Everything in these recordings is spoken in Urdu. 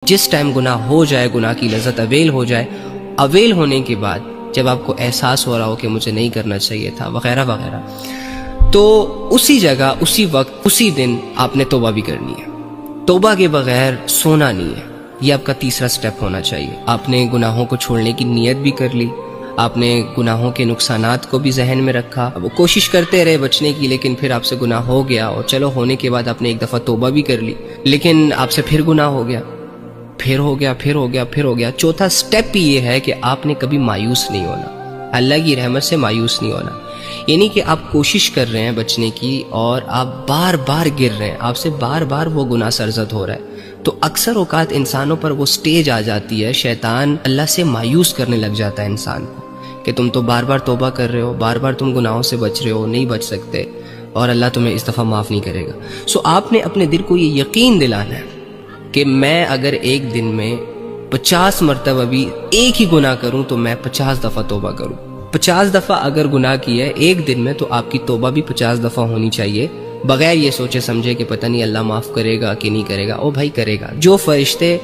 جس ٹائم گناہ ہو جائے، گناہ کی لذت اویل ہو جائے، اویل ہونے کے بعد جب آپ کو احساس ہو رہا ہو کہ مجھے نہیں کرنا چاہیے تھا وغیرہ وغیرہ، تو اسی جگہ، اسی وقت، اسی دن آپ نے توبہ بھی کرنی ہے۔ توبہ کے بغیر سونا نہیں ہے، یہ آپ کا تیسرا سٹیپ ہونا چاہیے۔ آپ نے گناہوں کو چھوڑنے کی نیت بھی کر لی، آپ نے گناہوں کے نقصانات کو بھی ذہن میں رکھا، وہ کوشش کرتے رہے بچنے کی، لیکن پھر آپ سے گناہ ہو گیا، اور چلو ہونے کے بعد آپ نے ایک دفعہ توبہ بھی کر لی، لیکن آپ سے پھر گناہ ہو گیا، پھر ہو گیا، پھر ہو گیا، پھر ہو گیا۔ چوتھا سٹیپ یہ ہے کہ آپ نے کبھی مایوس نہیں ہونا، اللہ کی رحمت سے مایوس نہیں ہونا، یعنی کہ آپ کوشش کر رہے ہیں بچنے کی اور آپ بار بار گر رہے ہیں، آپ سے بار بار وہ گناہ سرزد ہو رہا ہے، تو اکثر اوقات انسانوں پر وہ سٹیج آ جاتی ہے، شیطان اللہ سے مایوس کرنے لگ جاتا ہے انسان کو، کہ تم تو بار بار توبہ کر رہے ہو، بار بار تم گناہوں سے بچ رہے ہو، نہیں بچ سکتے، اور اللہ تمہیں اس دفعہ معاف نہیں کرے گا۔ آپ نے اپنے دل کو یہ یقین دلانا ہے کہ میں اگر ایک دن میں 50 مرتبہ بھی ایک ہی گناہ کروں تو میں 50 دفعہ توبہ کروں۔ 50 دفعہ اگر گناہ کیا ہے ایک دن میں تو آپ کی توبہ بھی 50 دفعہ ہونی چاہیے، بغیر یہ سوچے سمجھے کہ پتہ نہیں اللہ معاف کرے گا کہ نہیں کرے گا۔ او بھائی کرے گا، جو فرشتے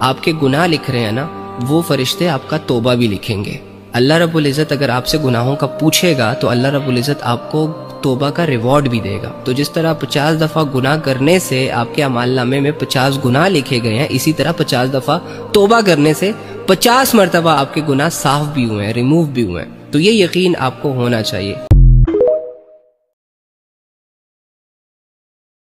آپ کے گناہ لکھ رہے ہیں نا، وہ فرشتے آپ کا توبہ بھی لکھیں گے۔ اللہ رب العزت اگر آپ سے گناہوں کا پوچھے گا تو اللہ رب العزت آپ کو توبہ کا ریوارڈ بھی دے گا۔ تو جس طرح 50 دفعہ گناہ کرنے سے آپ کے اعمال نامے میں 50 گناہ لکھے گئے ہیں، اسی طرح 50 دفعہ توبہ کرنے سے 50 مرتبہ آپ کے گناہ صاف بھی ہوئے ہیں، ریموو بھی ہوئے ہیں۔ تو یہ یقین آپ کو ہونا چاہیے۔